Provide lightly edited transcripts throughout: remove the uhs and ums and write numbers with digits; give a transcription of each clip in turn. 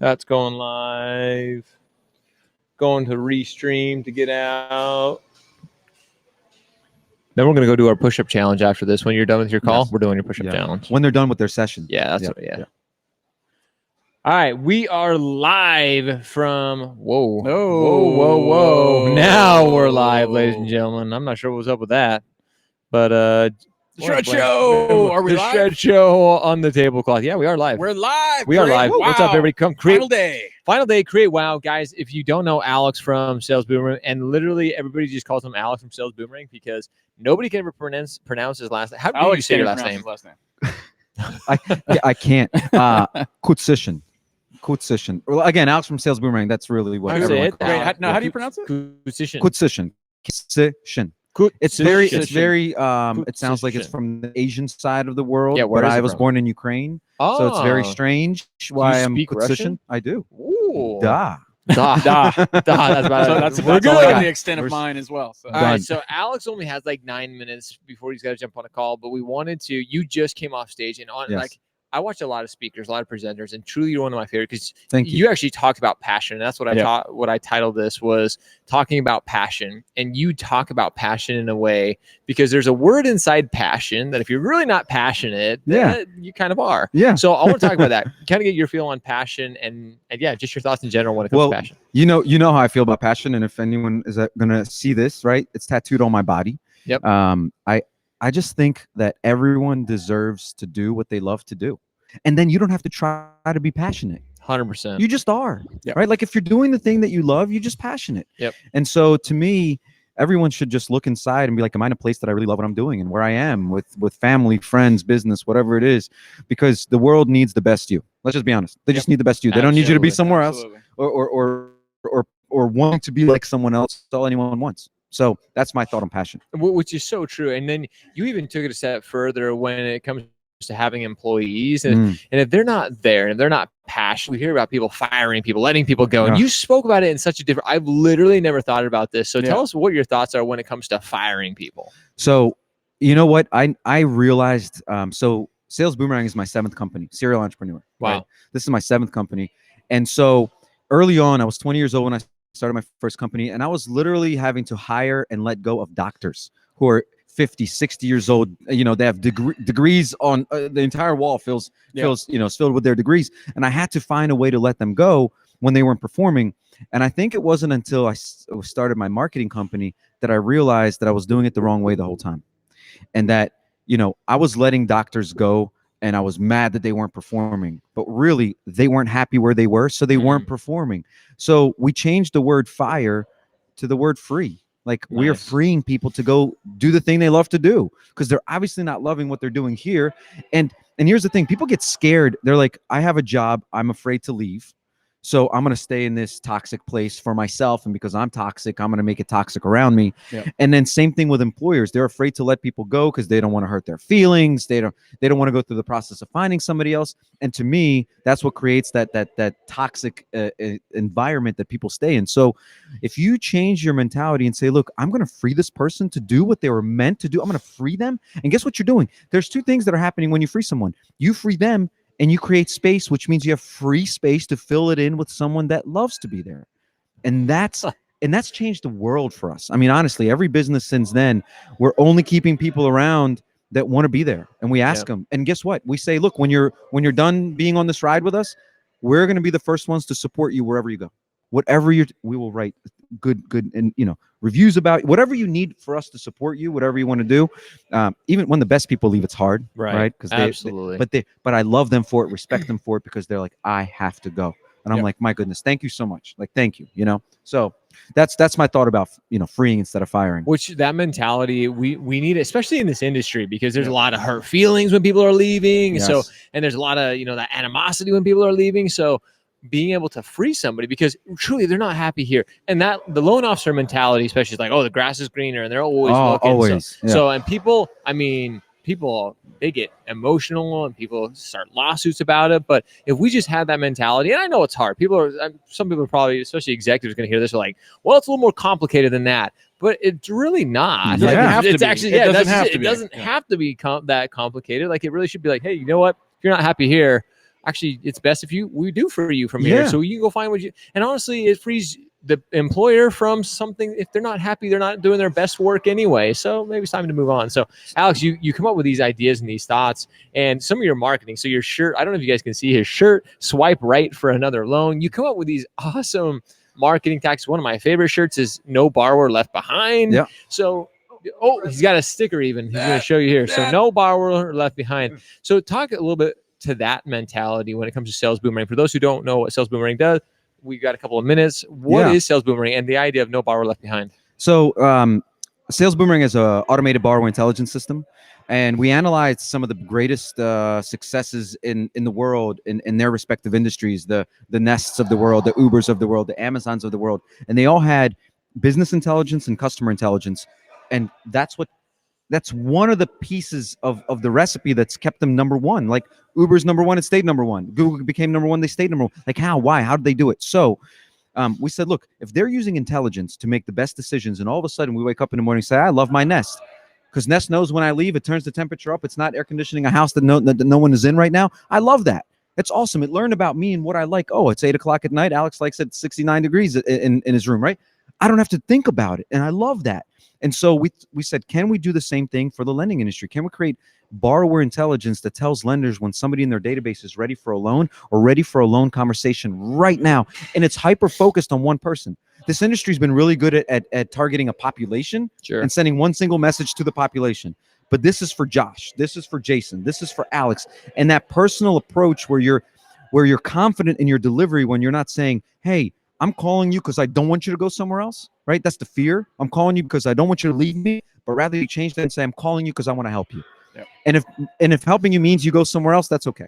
That's going live. Going to restream to get out. Then we're going to go do our push-up challenge after this. When you're done with your call, we're doing your push-up challenge. When they're done with their session. Yeah, that's yeah. All right, we are live from whoa. Now we're live, ladies and gentlemen. I'm not sure what was up with that, but The Shred Show. Are we the live? Shred Show on the tablecloth. Yeah, we are live. We're live. We are live. Wow. What's up, everybody? Come create Final day. Create wow, guys. If you don't know Alex from Salesboomerang, and literally everybody just calls him Alex from Salesboomerang because nobody can ever pronounce his last name. How do you say your last name? I can't. Kutsishin. Well, again, Alex from Salesboomerang. That's really what everyone calls it. Wait, how do you pronounce it? Kutsishin. It's very. It sounds like it's from the Asian side of the world. Yeah, but I was born in Ukraine, so it's very strange why I'm Kutsishin. I do. Ooh. Da. That's about We're good on the extent of mine as well. So. All right, so Alex only has like 9 minutes before he's got to jump on a call, but we wanted to. You just came off stage, and like I watch a lot of speakers, a lot of presenters, and truly you're one of my favorite because you actually talked about passion. And that's what I taught. What I titled this was talking about passion, and you talk about passion in a way because there's a word inside passion that if you're really not passionate, you kind of are. Yeah. So I want to talk about that. Kind of get your feel on passion and just your thoughts in general when it comes to passion. You know how I feel about passion, and if anyone is gonna see this, right, it's tattooed on my body. Yep. I just think that everyone deserves to do what they love to do. And then you don't have to try to be passionate. 100%. You just are, right? Like if you're doing the thing that you love, you're just passionate. Yep. And so to me, everyone should just look inside and be like, am I in a place that I really love what I'm doing and where I am with family, friends, business, whatever it is, because the world needs the best you. Let's just be honest. They just need the best you. They don't need you to be somewhere else or wanting to be like someone else. That's all anyone wants. So that's my thought on passion. Which is so true. And then you even took it a step further when it comes to having employees. And if they're not there and if they're not passionate, we hear about people firing people, letting people go. And you spoke about it in such a different, I've literally never thought about this. So tell us what your thoughts are when it comes to firing people. So, you know what? I realized, so Salesboomerang is my 7th company, serial entrepreneur. Wow. Right? This is my 7th company. And so early on, I was 20 years old when I started my first company, and I was literally having to hire and let go of doctors who are 50, 60 years old. You know, they have degrees on the entire wall fills, is filled with their degrees. And I had to find a way to let them go when they weren't performing. And I think it wasn't until I started my marketing company that I realized that I was doing it the wrong way the whole time. And that, I was letting doctors go and I was mad that they weren't performing, but really they weren't happy where they were. So they weren't performing. So we changed the word fire to the word free. Like we are freeing people to go do the thing they love to do because they're obviously not loving what they're doing here. And here's the thing, people get scared. They're like, I have a job. I'm afraid to leave. So I'm going to stay in this toxic place for myself. And because I'm toxic, I'm going to make it toxic around me. Yep. And then same thing with employers. They're afraid to let people go because they don't want to hurt their feelings. They don't want to go through the process of finding somebody else. And to me, that's what creates that toxic environment that people stay in. So if you change your mentality and say, look, I'm going to free this person to do what they were meant to do. I'm going to free them. And guess what you're doing? There's 2 things that are happening when you free someone. You free them, and you create space, which means you have free space to fill it in with someone that loves to be there. And that's changed the world for us. I mean, honestly, every business since then, we're only keeping people around that want to be there. And we ask them. And guess what? We say, look, when you're done being on this ride with us, we're going to be the first ones to support you wherever you go. We will write good and reviews about whatever you need for us to support you, whatever you want to do. Even when the best people leave, it's hard, right? Because absolutely. But I love them for it, respect them for it, because they're like, I have to go, and I'm like, my goodness, thank you so much, like, thank you, So that's my thought about freeing instead of firing. Which that mentality we need, especially in this industry, because there's a lot of hurt feelings when people are leaving. Yes. So and there's a lot of that animosity when people are leaving. So being able to free somebody because truly they're not happy here. And that the loan officer mentality, especially, is like, oh, the grass is greener, and they're always looking. Always. So and people, they get emotional and people start lawsuits about it. But if we just had that mentality, and I know it's hard. Some people are probably, especially executives, going to hear this, are like, well, it's a little more complicated than that. But it's really not. Yeah. Like, it's actually, it doesn't have to be that complicated. Like, it really should be like, hey, you know what? If you're not happy here, actually, it's best if we do for you from here. So you can go find what you, and honestly, it frees the employer from something. If they're not happy, they're not doing their best work anyway. So maybe it's time to move on. So Alex, you come up with these ideas and these thoughts and some of your marketing. So your shirt, I don't know if you guys can see his shirt, swipe right for another loan. You come up with these awesome marketing tactics. One of my favorite shirts is no borrower left behind. Yeah. So, he's got a sticker even. He's going to show you here. So no borrower left behind. So talk a little bit to that mentality when it comes to Sales Boomerang. For those who don't know what Sales Boomerang does, we got a couple of minutes. What is Sales Boomerang and the idea of no borrower left behind? So Sales Boomerang is an automated borrower intelligence system. And we analyzed some of the greatest successes in the world in their respective industries, the Nests of the world, the Ubers of the world, the Amazons of the world. And they all had business intelligence and customer intelligence. And that's one of the pieces of the recipe that's kept them number one. Like Uber's number one, it stayed number one. Google became number one, they stayed number one. Like how, why, how did they do it? So we said, look, if they're using intelligence to make the best decisions, and all of a sudden we wake up in the morning and say, I love my Nest. Because Nest knows when I leave, it turns the temperature up. It's not air conditioning a house that no one is in right now. I love that. It's awesome. It learned about me and what I like. Oh, it's 8 o'clock at night. Alex likes it 69 degrees in his room, right? I don't have to think about it. And I love that. And so we said, can we do the same thing for the lending industry? Can we create borrower intelligence that tells lenders when somebody in their database is ready for a loan or ready for a loan conversation right now? And it's hyper-focused on one person. This industry's been really good at targeting a population and sending one single message to the population. But this is for Josh. This is for Jason. This is for Alex. And that personal approach where you're confident in your delivery when you're not saying, hey, I'm calling you because I don't want you to go somewhere else, right? That's the fear. I'm calling you because I don't want you to leave me, but rather you change that and say, I'm calling you because I want to help you. Yep. And if helping you means you go somewhere else, that's okay.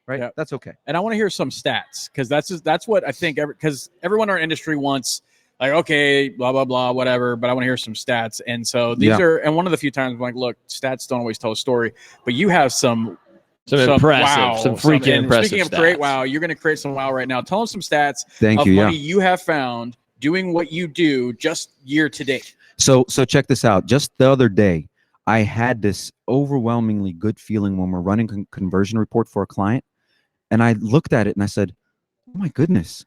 Right? Yep. That's okay. And I want to hear some stats because that's what I think because everyone in our industry wants like, okay, blah, blah, blah, whatever, but I want to hear some stats. And so these are, and one of the few times I'm like, look, stats don't always tell a story, but you have some impressive, some freaking impressive Speaking of stats. Create Wow, you're going to create some wow right now. Tell them some stats of money you have found doing what you do just year to date. So check this out. Just the other day, I had this overwhelmingly good feeling when we're running a conversion report for a client. And I looked at it and I said, oh my goodness,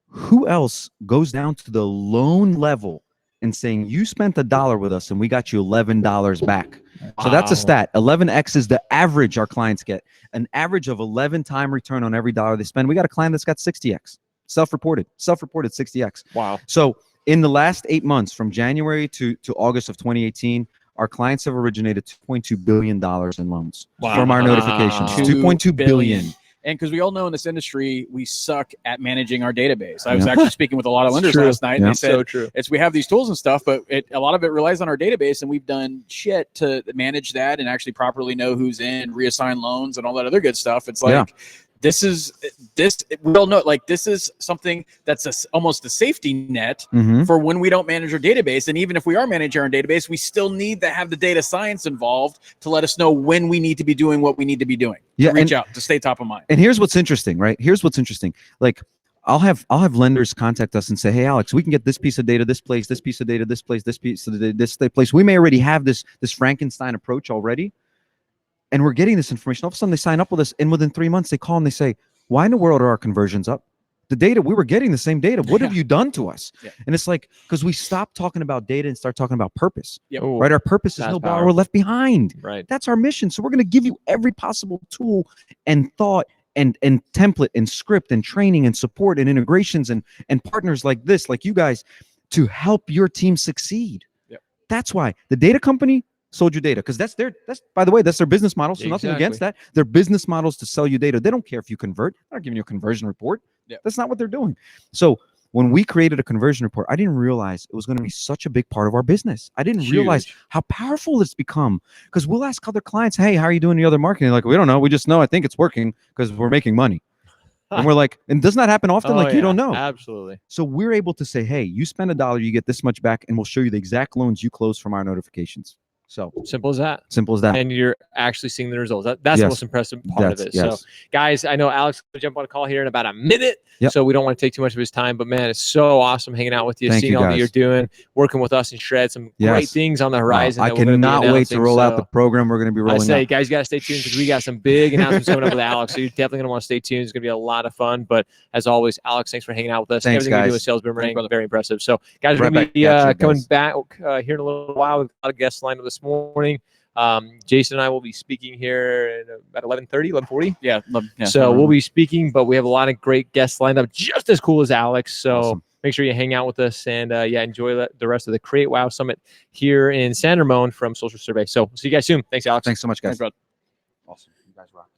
who else goes down to the loan level and saying, you spent $1 with us and we got you $11 back. So that's a stat. 11x is the average our clients get. An average of 11-time return on every dollar they spend. We got a client that's got 60x. Self-reported 60x. Wow. So in the last 8 months, from January to August of 2018, our clients have originated $2.2 billion in loans from our notifications. $2.2 billion. And because we all know in this industry, we suck at managing our database. I was actually speaking with a lot of lenders last night, and they said, we have these tools and stuff, but a lot of it relies on our database, and we've done shit to manage that and actually properly know who's in, reassign loans, and all that other good stuff. It's like, we all know, like, this is something that's almost a safety net for when we don't manage our database. And even if we are managing our database, we still need to have the data science involved to let us know when we need to be doing what we need to be doing. To reach out, to stay top of mind. And here's what's interesting, right? Here's what's interesting. Like, I'll have lenders contact us and say, hey, Alex, we can get this piece of data, this place, this piece of data, this place, this piece of data, this place. We may already have this Frankenstein approach already. And we're getting this information. All of a sudden, they sign up with us, and within 3 months, they call and they say, why in the world are our conversions up? The data, we were getting the same data. What have you done to us? And it's like, because we stopped talking about data and start talking about purpose. Right? Our purpose is no borrower left behind. Right. That's our mission. So we're going to give you every possible tool and thought and template and script and training and support and integrations and partners like this, like you guys, to help your team succeed. That's why the data company sold you data, because that's by the way, that's their business model. So nothing against that. Their business models to sell you data. They don't care if you convert. They're not giving you a conversion report. That's not what they're doing. So when we created a conversion report, I didn't realize it was going to be such a big part of our business. I didn't realize how powerful it's become, because we'll ask other clients, hey, how are you doing the other marketing? They're like, we don't know. We just know I think it's working because we're making money. And we're like, and doesn't that happen often? You don't know. Absolutely. So we're able to say, hey, you spend $1, you get this much back, and we'll show you the exact loans you close from our notifications. So simple as that. Simple as that. And you're actually seeing the results. That's the most impressive part of it. So, guys, I know Alex will jump on a call here in about a minute. So we don't want to take too much of his time. But, man, it's so awesome hanging out with you, seeing all that you're doing, working with us and Shred. Some great things on the horizon. I cannot wait to roll out the program we're going to be rolling out. Guys, got to stay tuned because we got some big announcements coming up with Alex. So you're definitely going to want to stay tuned. It's going to be a lot of fun. But, as always, Alex, thanks for hanging out with us. Thanks, Everything guys. you do with Salesboomerang, very impressive. So, guys, we're going to be coming back here in a little while. We've got a guest lined up this morning. Jason and I will be speaking here at 11:30, 11:40. Yeah. So we'll be speaking, but we have a lot of great guests lined up, just as cool as Alex. So make sure you hang out with us and enjoy the rest of the Create Wow Summit here in San Ramon from Social Survey. So see you guys soon. Thanks, Alex. Thanks so much, guys. Thanks, awesome. You guys rock.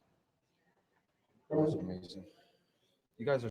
That was amazing. You guys are